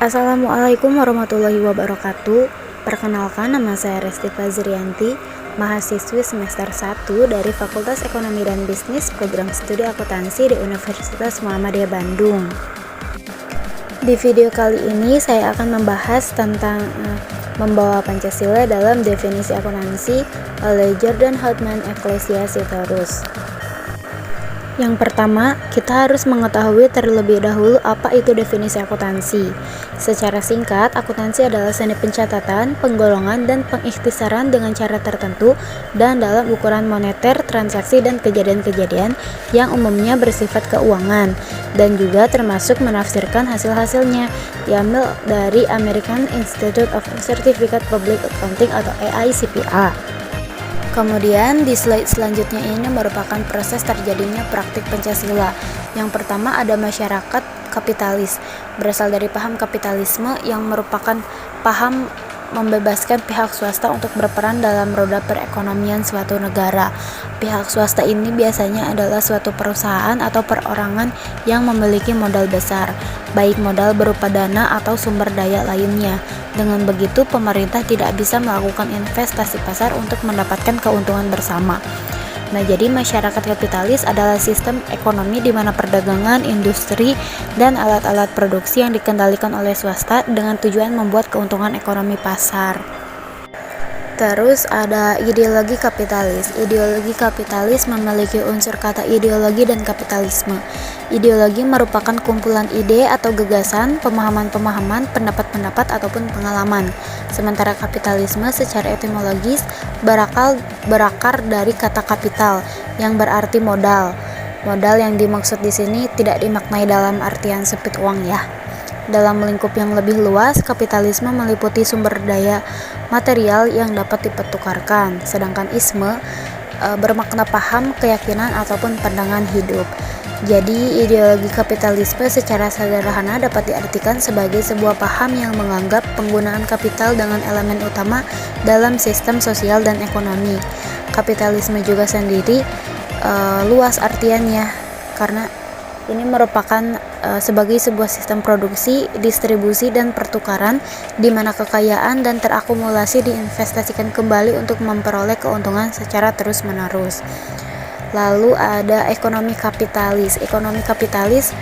Assalamualaikum warahmatullahi wabarakatuh. Perkenalkan, nama saya Resti Fazrianti, mahasiswi semester 1 dari Fakultas Ekonomi dan Bisnis Program Studi Akuntansi di Universitas Muhammadiyah Bandung. Di video kali ini saya akan membahas tentang membawa Pancasila dalam definisi akuntansi oleh Jordan Houtman Ecclesiasticus. Yang pertama, kita harus mengetahui terlebih dahulu apa itu definisi akuntansi. Secara singkat, akuntansi adalah seni pencatatan, penggolongan, dan pengikhtisaran dengan cara tertentu dan dalam ukuran moneter, transaksi, dan kejadian-kejadian yang umumnya bersifat keuangan, dan juga termasuk menafsirkan hasil-hasilnya, diambil dari American Institute of Certificate Public Accounting atau AICPA. Kemudian di slide selanjutnya ini merupakan proses terjadinya praktik Pancasila. Yang pertama ada masyarakat kapitalis, berasal dari paham kapitalisme yang merupakan paham membebaskan pihak swasta untuk berperan dalam roda perekonomian suatu negara. Pihak swasta ini biasanya adalah suatu perusahaan atau perorangan yang memiliki modal besar, baik modal berupa dana atau sumber daya lainnya. Dengan begitu, pemerintah tidak bisa melakukan investasi pasar untuk mendapatkan keuntungan bersama. Nah, jadi masyarakat kapitalis adalah sistem ekonomi di mana perdagangan, industri, dan alat-alat produksi yang dikendalikan oleh swasta dengan tujuan membuat keuntungan ekonomi pasar. Terus ada ideologi kapitalis. Ideologi kapitalis memiliki unsur kata ideologi dan kapitalisme. Ideologi merupakan kumpulan ide atau gagasan, pemahaman-pemahaman, pendapat-pendapat ataupun pengalaman. Sementara kapitalisme secara etimologis berakar dari kata kapital yang berarti modal. Modal yang dimaksud di sini tidak dimaknai dalam artian sempit uang ya. Dalam lingkup yang lebih luas, kapitalisme meliputi sumber daya material yang dapat dipertukarkan, sedangkan isme bermakna paham, keyakinan, ataupun pandangan hidup. Jadi, ideologi kapitalisme secara sederhana dapat diartikan sebagai sebuah paham yang menganggap penggunaan kapital dengan elemen utama dalam sistem sosial dan ekonomi. Kapitalisme juga sendiri luas artiannya, karena ini merupakan sebagai sebuah sistem produksi, distribusi, dan pertukaran di mana kekayaan dan terakumulasi diinvestasikan kembali untuk memperoleh keuntungan secara terus-menerus. Lalu ada ekonomi kapitalis. Ekonomi kapitalis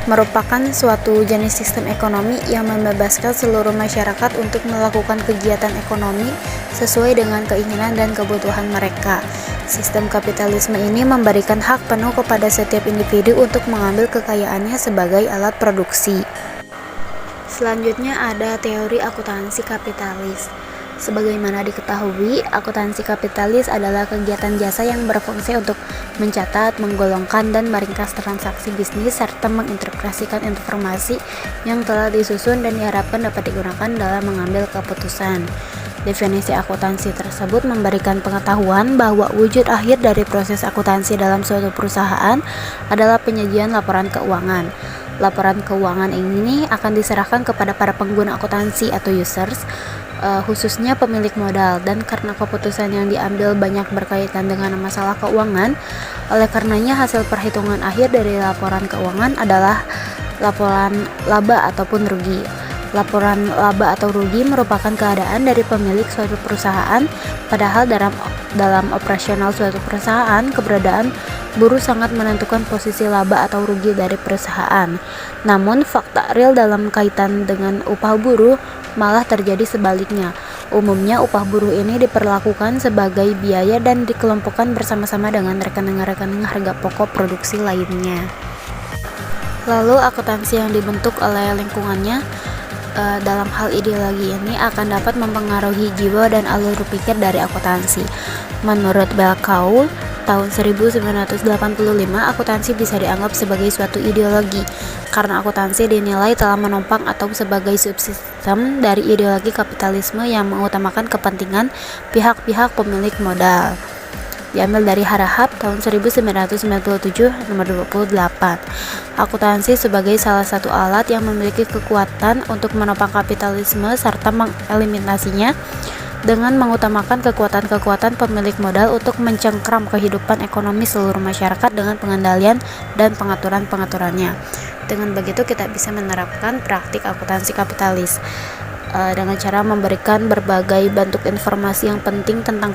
merupakan suatu jenis sistem ekonomi yang membebaskan seluruh masyarakat untuk melakukan kegiatan ekonomi sesuai dengan keinginan dan kebutuhan mereka. Sistem kapitalisme ini memberikan hak penuh kepada setiap individu untuk mengambil kekayaannya sebagai alat produksi. Selanjutnya ada teori akuntansi kapitalis. Sebagaimana diketahui, akuntansi kapitalis adalah kegiatan jasa yang berfungsi untuk mencatat, menggolongkan, dan meringkas transaksi bisnis serta mengintegrasikan informasi yang telah disusun dan diharapkan dapat digunakan dalam mengambil keputusan. Definisi akuntansi tersebut memberikan pengetahuan bahwa wujud akhir dari proses akuntansi dalam suatu perusahaan adalah penyajian laporan keuangan. Laporan keuangan ini akan diserahkan kepada para pengguna akuntansi atau users, khususnya pemilik modal, dan karena keputusan yang diambil banyak berkaitan dengan masalah keuangan, oleh karenanya hasil perhitungan akhir dari laporan keuangan adalah laporan laba ataupun rugi. Laporan laba atau rugi merupakan keadaan dari pemilik suatu perusahaan, padahal dalam operasional suatu perusahaan, keberadaan buruh sangat menentukan posisi laba atau rugi dari perusahaan. Namun, fakta real dalam kaitan dengan upah buruh malah terjadi sebaliknya. Umumnya, upah buruh ini diperlakukan sebagai biaya dan dikelompokkan bersama-sama dengan rekening-rekening harga pokok produksi lainnya. Lalu, akuntansi yang dibentuk oleh lingkungannya dalam hal ideologi ini akan dapat mempengaruhi jiwa dan alur pikir dari akuntansi. Menurut Belkaul, tahun 1985, akuntansi bisa dianggap sebagai suatu ideologi karena akuntansi dinilai telah menopang atau sebagai subsistem dari ideologi kapitalisme yang mengutamakan kepentingan pihak-pihak pemilik modal. Diambil dari Harahap tahun 1997 nomor 28. Akuntansi sebagai salah satu alat yang memiliki kekuatan untuk menopang kapitalisme serta mengeliminasinya dengan mengutamakan kekuatan-kekuatan pemilik modal untuk mencengkram kehidupan ekonomi seluruh masyarakat dengan pengendalian dan pengaturan-pengaturannya. Dengan begitu kita bisa menerapkan praktik akuntansi kapitalis dengan cara memberikan berbagai bentuk informasi yang penting tentang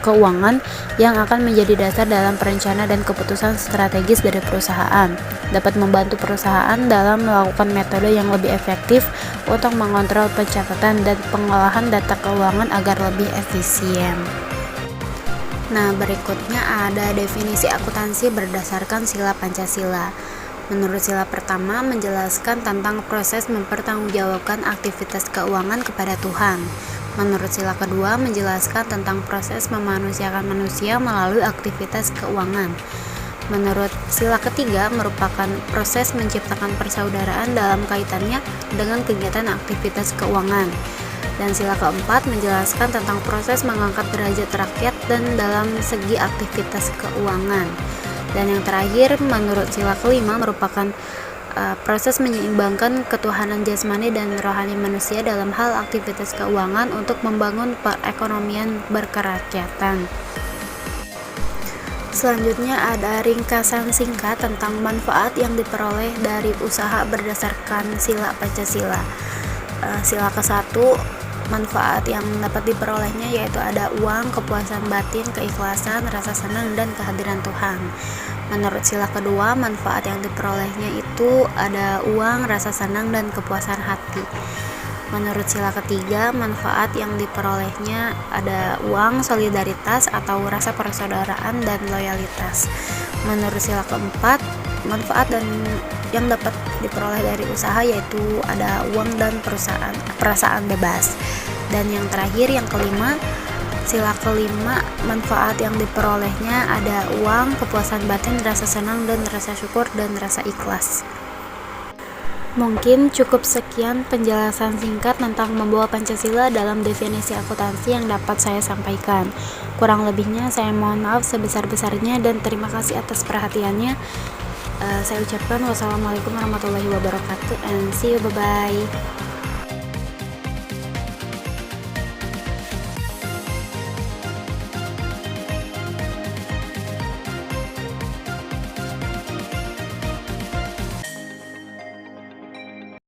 keuangan yang akan menjadi dasar dalam perencanaan dan keputusan strategis dari perusahaan. Dapat membantu perusahaan dalam melakukan metode yang lebih efektif untuk mengontrol pencatatan dan pengolahan data keuangan agar lebih efisien. Nah, berikutnya ada definisi akuntansi berdasarkan sila Pancasila. Menurut sila pertama, menjelaskan tentang proses mempertanggungjawabkan aktivitas keuangan kepada Tuhan. Menurut sila kedua, menjelaskan tentang proses memanusiakan manusia melalui aktivitas keuangan. Menurut sila ketiga, merupakan proses menciptakan persaudaraan dalam kaitannya dengan kegiatan aktivitas keuangan. Dan sila keempat, menjelaskan tentang proses mengangkat derajat rakyat dan dalam segi aktivitas keuangan. Dan yang terakhir, menurut sila kelima, merupakan proses menyeimbangkan ketuhanan jasmani dan rohani manusia dalam hal aktivitas keuangan untuk membangun perekonomian berkerakyatan. Selanjutnya ada ringkasan singkat tentang manfaat yang diperoleh dari usaha berdasarkan sila Pancasila. Sila ke-1, manfaat yang dapat diperolehnya yaitu ada uang, kepuasan batin, keikhlasan, rasa senang, dan kehadiran Tuhan. Menurut sila kedua, manfaat yang diperolehnya itu ada uang, rasa senang, dan kepuasan hati. Menurut sila ketiga, manfaat yang diperolehnya ada uang, solidaritas atau rasa persaudaraan, dan loyalitas. Menurut sila keempat, manfaat yang dapat diperoleh dari usaha yaitu ada uang dan perasaan bebas. Dan yang terakhir, yang kelima, sila kelima, manfaat yang diperolehnya ada uang, kepuasan batin, rasa senang, dan rasa syukur, dan rasa ikhlas. Mungkin cukup sekian penjelasan singkat tentang membawa Pancasila dalam definisi akuntansi yang dapat saya sampaikan. Kurang lebihnya saya mohon maaf sebesar-besarnya dan terima kasih atas perhatiannya. Saya ucapkan wassalamualaikum warahmatullahi wabarakatuh and see you, bye-bye.